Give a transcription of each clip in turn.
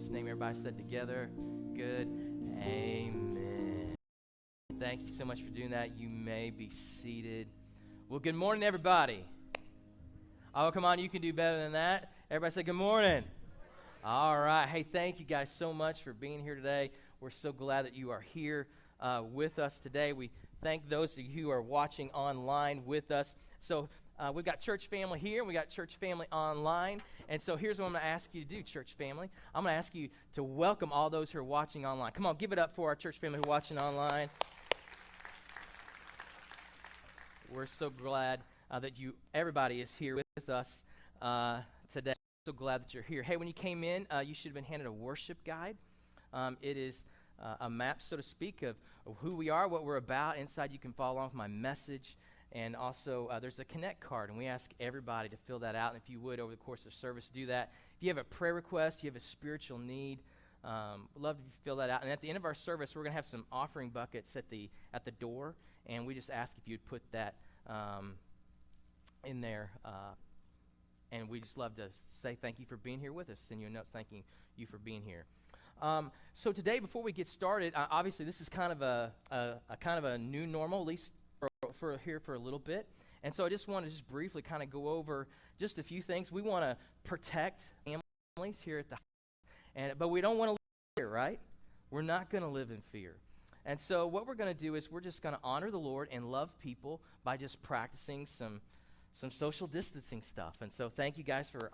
Jesus' name, everybody said together, good, amen. Thank you so much for doing that. You may be seated. Well, good morning, everybody. Oh, come on, you can do better than that. Everybody say good morning. All right. Hey, thank you guys so much for being here today. We're so glad that you are here with us today. We thank those of you who are watching online with us. So we've got church family here, and we got church family online. And so here's what I'm going to ask you to do, church family. I'm going to ask you to welcome all those who are watching online. Come on, give it up for our church family who are watching online. We're so glad that everybody is here with us today. So glad that you're here. Hey, when you came in, you should have been handed a worship guide. It is a map, so to speak, of who we are, what we're about. Inside, you can follow along with my message. And also, there's a Connect card, and we ask everybody to fill that out. And if you would, over the course of service, do that. If you have a prayer request, you have a spiritual need, we'd love to fill that out. And at the end of our service, we're going to have some offering buckets at the door, and we just ask if you'd put that in there. And we just love to say thank you for being here with us. Send you a note thanking you for being here. So today, before we get started, obviously this is kind of a new normal, at least for here for a little bit. And so I just want to just briefly kind of go over just a few things. We want to protect families here at the house, but we don't want to live in fear, right? We're not going to live in fear. And so what we're going to do is we're just going to honor the Lord and love people by just practicing some social distancing stuff. And so thank you guys for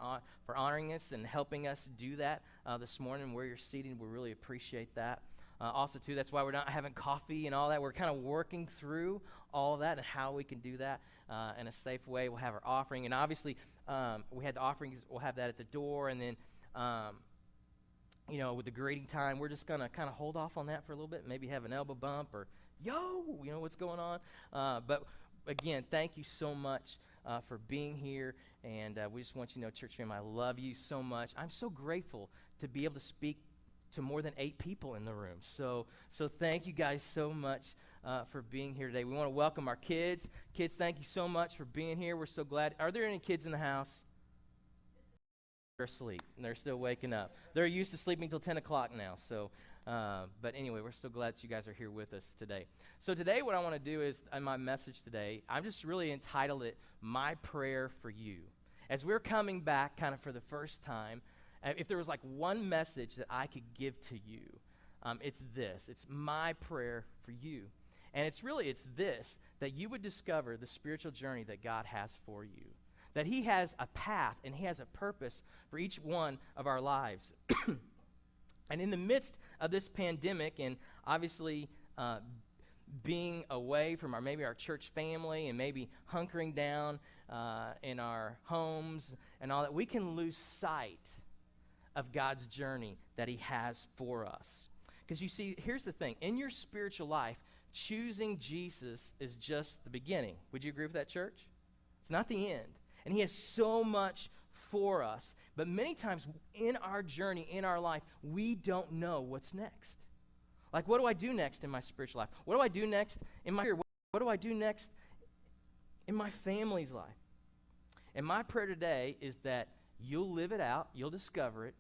honoring us and helping us do that this morning where you're seated. We really appreciate that. Also, too, that's why we're not having coffee and all that. We're kind of working through all that and how we can do that in a safe way. We'll have our offering. And obviously, we had the offerings. We'll have that at the door. And then, with the greeting time, we're just going to kind of hold off on that for a little bit. Maybe have an elbow bump or, what's going on. But, again, thank you so much for being here. And we just want you to know, church family, I love you so much. I'm so grateful to be able to speak to more than 8 people in the room. So thank you guys so much for being here today. We want to welcome our kids. Kids, thank you so much for being here. We're so glad. Are there any kids in the house? They're asleep, and they're still waking up. They're used to sleeping till 10 o'clock now. So, but anyway, we're so glad that you guys are here with us today. So today what I want to do is, in my message today, I'm just really entitled it, My Prayer for You. As we're coming back kind of for the first time, if there was like one message that I could give to you, it's this. It's my prayer for you. And it's this, that you would discover the spiritual journey that God has for you. That he has a path and he has a purpose for each one of our lives. And in the midst of this pandemic and obviously being away from maybe our church family and maybe hunkering down in our homes and all that, we can lose sight of God's journey that he has for us. Because you see, here's the thing. In your spiritual life, choosing Jesus is just the beginning. Would you agree with that, church? It's not the end. And he has so much for us. But many times in our journey, in our life, we don't know what's next. Like, what do I do next in my spiritual life? What do I do next in my career? What do I do next in my family's life? And my prayer today is that you'll live it out, you'll discover it,